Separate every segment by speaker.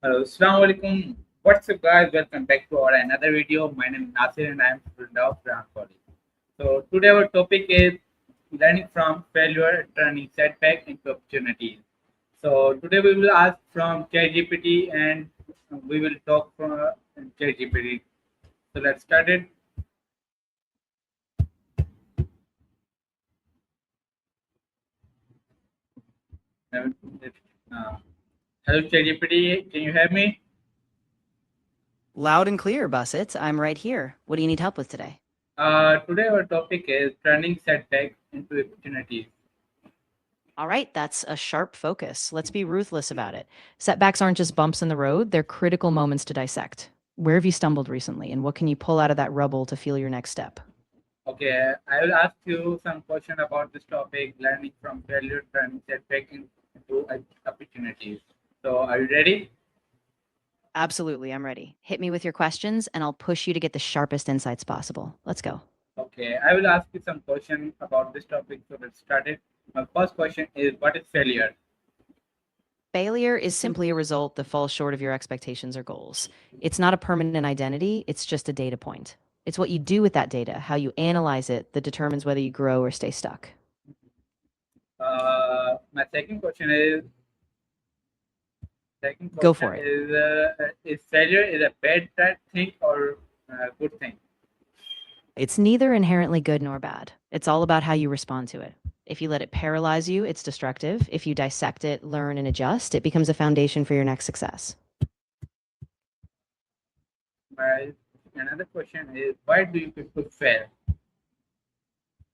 Speaker 1: Hello, Assalamu alaikum. What's up, guys? Welcome back to our another video. My name is Nasir and I am student of Ram College. So today our topic is learning from failure, turning setback into opportunities. So today we will ask from ChatGPT and we will talk from ChatGPT. So let's start it. Uh, Hello, ChatGPT. Can you hear me?
Speaker 2: Loud and clear, Bussett. I'm right here. What do you need help with today?
Speaker 1: Today our topic is turning setbacks into opportunities.
Speaker 2: All right, that's a sharp focus. Let's be ruthless about it. Setbacks aren't just bumps in the road, they're critical moments to dissect. Where have you stumbled recently, and what can you pull out of that rubble to feel your next step?
Speaker 1: Okay, I will ask you some question about this topic, learning from failure, turning setback into opportunities. So, are you ready?
Speaker 2: Absolutely, I'm ready. Hit me with your questions, and I'll push you to get the sharpest insights possible. Let's go.
Speaker 1: Okay, I will ask you some question about this topic. So, let's start it. My first question is, what is failure?
Speaker 2: Failure is simply a result that falls short of your expectations or goals. It's not a permanent identity, it's just a data point. It's what you do with that data, how you analyze it, that determines whether you grow or stay stuck.
Speaker 1: My second
Speaker 2: Go
Speaker 1: question
Speaker 2: for it.
Speaker 1: is failure is a bad thing or a good thing?
Speaker 2: It's neither inherently good nor bad. It's all about how you respond to it. If you let it paralyze you, it's destructive. If you dissect it, learn, and adjust, it becomes a foundation for your next success.
Speaker 1: My another question is, why do you people fail?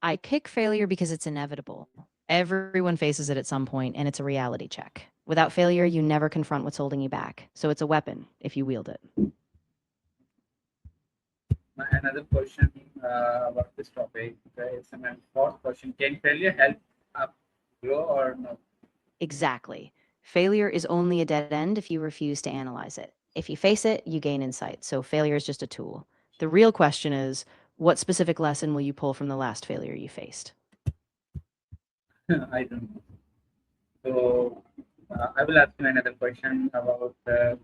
Speaker 2: I pick failure because it's inevitable. Everyone faces it at some point, and it's a reality check. Without failure, you never confront what's holding you back. So it's a weapon if you wield it.
Speaker 1: Another question about this topic is my fourth question. Can failure help up grow or no?
Speaker 2: Exactly. Failure is only a dead end if you refuse to analyze it. If you face it, you gain insight. So failure is just a tool. The real question is, what specific lesson will you pull from the last failure you faced?
Speaker 1: I don't know. So I will ask you another question about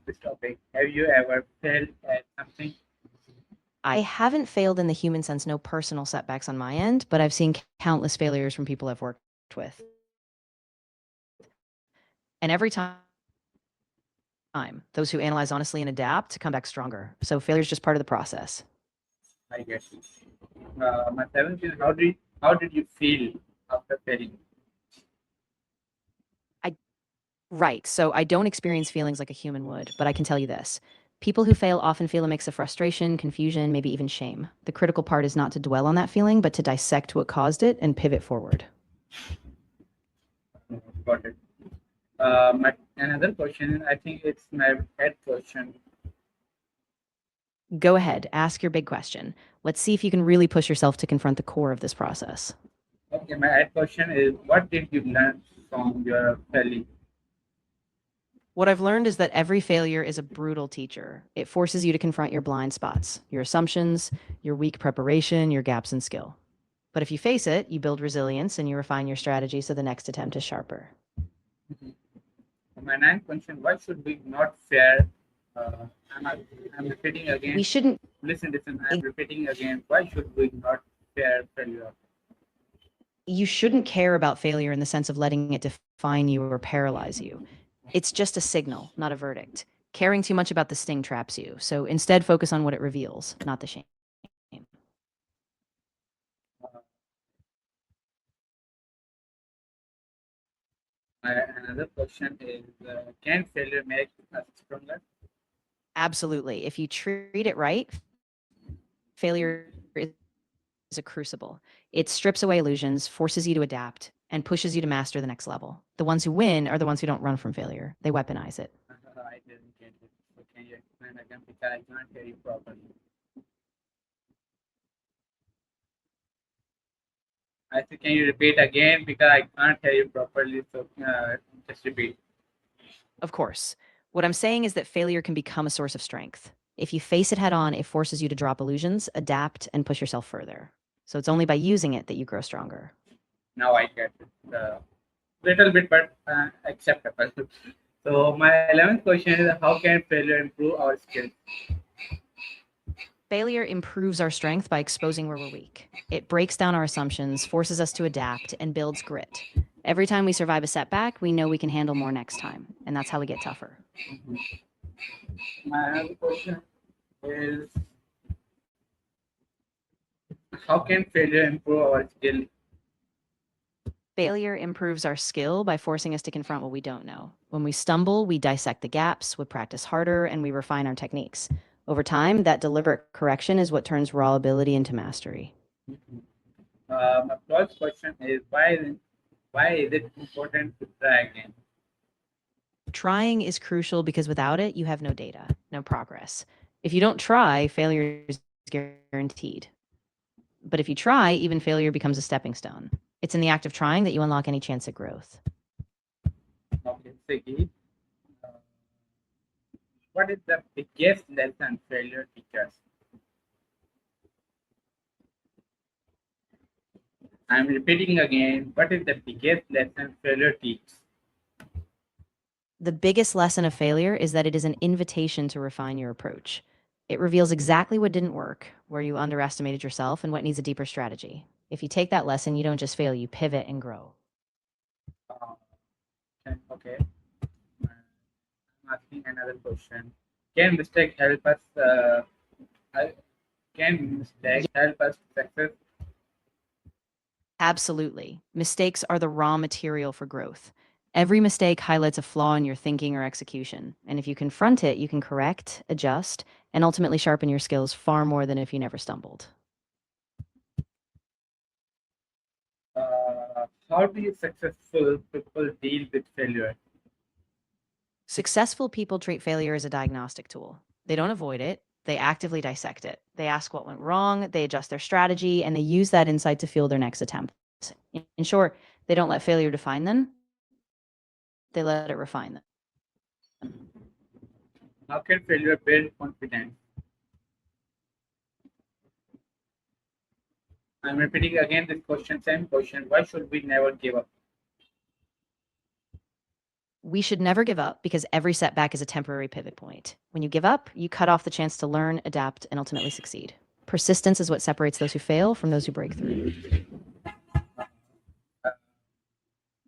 Speaker 1: this topic. Have you ever failed at something?
Speaker 2: I haven't failed in the human sense, no personal setbacks on my end, but I've seen countless failures from people I've worked with. And every time, those who analyze honestly and adapt come back stronger. So failure is just part of the process.
Speaker 1: I guess. My seventh is, how did you feel after failing?
Speaker 2: I Right. So I don't experience feelings like a human would, but I can tell you this. People who fail often feel a mix of frustration, confusion, maybe even shame. The critical part is not to dwell on that feeling, but to dissect what caused it and pivot forward.
Speaker 1: Got it. My another question. I think it's my head question.
Speaker 2: Go ahead, ask your big question. Let's see if you can really push yourself to confront the core of this process.
Speaker 1: Okay, my head question is, what did you learn from your failing?
Speaker 2: What I've learned is that every failure is a brutal teacher. It forces you to confront your blind spots, your assumptions, your weak preparation, your gaps in skill. But if you face it, you build resilience and you refine your strategy so the next attempt is sharper.
Speaker 1: My ninth question, why should we not fear? I'm, I'm repeating
Speaker 2: We
Speaker 1: again.
Speaker 2: shouldn't
Speaker 1: Listen, I'm repeating again. Why should we not fear failure?
Speaker 2: you shouldn't care about failure in the sense of letting it define you or paralyze you. It's just a signal, not a verdict. Caring too much about the sting traps you. So instead focus on what it reveals, not the shame.
Speaker 1: Uh, Another question is, can failure make us stronger?
Speaker 2: Absolutely. If you treat it right, failure is a crucible. It strips away illusions, forces you to adapt, and pushes you to master the next level. The ones who win are the ones who don't run from failure. They weaponize it.
Speaker 1: I didn't get it. So can you explain again because I can't hear you properly? I said, can you repeat again because I can't hear you properly? So just repeat.
Speaker 2: Of course. What I'm saying is that failure can become a source of strength. If you face it head on, it forces you to drop illusions, adapt, and push yourself further. So it's only by using it that you grow stronger.
Speaker 1: Now I get it. Little bit, but acceptable. So my 11th question is how can failure improve our skills?
Speaker 2: Failure improves our strength by exposing where we're weak. It breaks down our assumptions, forces us to adapt, and builds grit. Every time we survive a setback, we know we can handle more next time, and that's how we get tougher.
Speaker 1: My other question is how can failure improve our skill?
Speaker 2: Failure improves our skill by forcing us to confront what we don't know. When we stumble, we dissect the gaps, we practice harder, and we refine our techniques. Over time, that deliberate correction is what turns raw ability into mastery.
Speaker 1: My first question is why is it important to try again?
Speaker 2: Trying is crucial because without it, you have no data, no progress. If you don't try, failure is guaranteed. But if you try, even failure becomes a stepping stone. It's in the act of trying that you unlock any chance at growth.
Speaker 1: Okay, Sigi, uh, what is the biggest lesson failure teaches? I'm repeating again. What is the biggest lesson failure teaches?
Speaker 2: The biggest lesson of failure is that it is an invitation to refine your approach. It reveals exactly what didn't work, where you underestimated yourself, and what needs a deeper strategy. If you take that lesson, you don't just fail, you pivot and grow.
Speaker 1: Uh, okay, I'm asking another question. Can mistake help us? Uh, can mistakes help us to success?
Speaker 2: Absolutely. Mistakes are the raw material for growth. Every mistake highlights a flaw in your thinking or execution. And if you confront it, you can correct, adjust, and ultimately sharpen your skills far more than if you never stumbled.
Speaker 1: How do you successful people deal with failure?
Speaker 2: Successful people treat failure as a diagnostic tool. They don't avoid it, they actively dissect it. They ask what went wrong, they adjust their strategy, and they use that insight to fuel their next attempt. In short, they don't let failure define them, they let it refine them.
Speaker 1: How can failure build confidence? I'm repeating again this question, same question. Why should we never give up?
Speaker 2: We should never give up because every setback is a temporary pivot point. When you give up, you cut off the chance to learn, adapt, and ultimately succeed. Persistence is what separates those who fail from those who break through.
Speaker 1: Uh,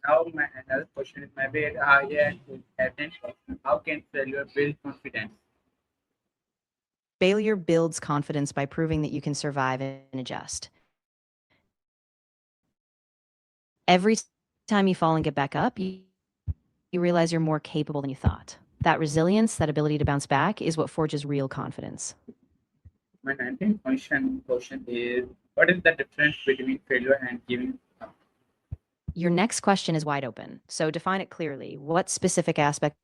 Speaker 1: Now my another question is maybe yeah, how can failure build confidence?
Speaker 2: Failure builds confidence by proving that you can survive and adjust. Every time you fall and get back up, you realize you're more capable than you thought. That resilience, that ability to bounce back, is what forges real confidence.
Speaker 1: My 19th question is what is the difference between failure and giving up?
Speaker 2: Your next question is wide open, so define it clearly. What specific aspect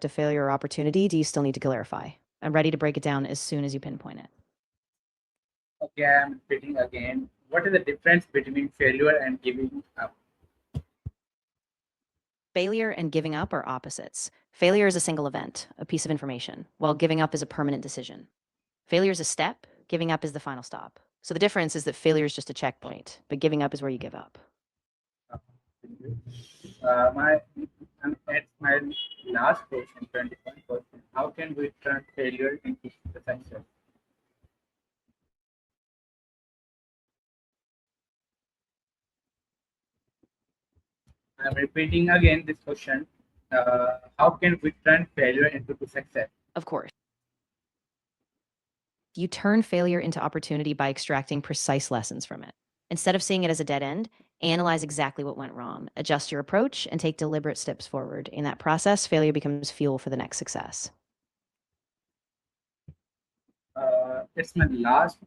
Speaker 2: of failure or opportunity do you still need to clarify? I'm ready to break it down as soon as you pinpoint it.
Speaker 1: Okay, I'm repeating again. What is the difference between failure and giving up?
Speaker 2: Failure and giving up are opposites. Failure is a single event, a piece of information, while giving up is a permanent decision. Failure is a step, giving up is the final stop. So the difference is that failure is just a checkpoint, but giving up is where you give up.
Speaker 1: My That's my last question, 21 question. How can we turn failure into success? I'm repeating again this question. How can we turn failure into success?
Speaker 2: Of course, you turn failure into opportunity by extracting precise lessons from it. Instead of seeing it as a dead end, analyze exactly what went wrong, adjust your approach, and take deliberate steps forward. In that process, failure becomes fuel for the next success.
Speaker 1: It's my last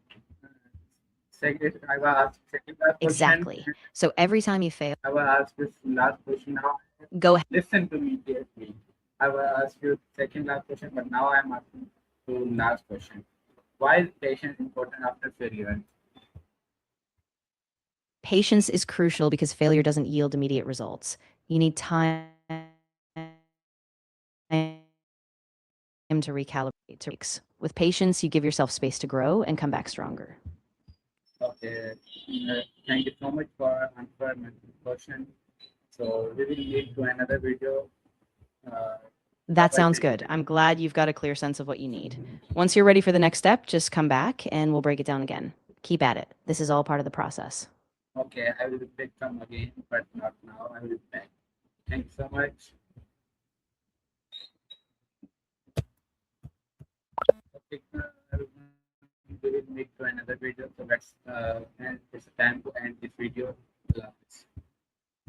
Speaker 1: second. I will ask second last question.
Speaker 2: Exactly. So every time you fail,
Speaker 1: I will ask this last question now.
Speaker 2: go ahead.
Speaker 1: Listen to me carefully. I will ask you second last question, but now I am asking you last question. Why is patience important after failure?
Speaker 2: Patience is crucial because failure doesn't yield immediate results. You need time to recalibrate. With patience, you give yourself space to grow and come back stronger.
Speaker 1: Okay. Thank you so much for answering my question. So we will meet to another video.
Speaker 2: That
Speaker 1: while
Speaker 2: sounds
Speaker 1: taking
Speaker 2: good.
Speaker 1: it.
Speaker 2: I'm glad you've got a clear sense of what you need. Once you're ready for the next step, just come back and we'll break it down again. Keep at it. This is all part of the process.
Speaker 1: Okay, I will come again, but not now. I will be back. Thanks so much. Okay, we will meet to another video. So let's end. It's time to end this video. Allah Hafiz.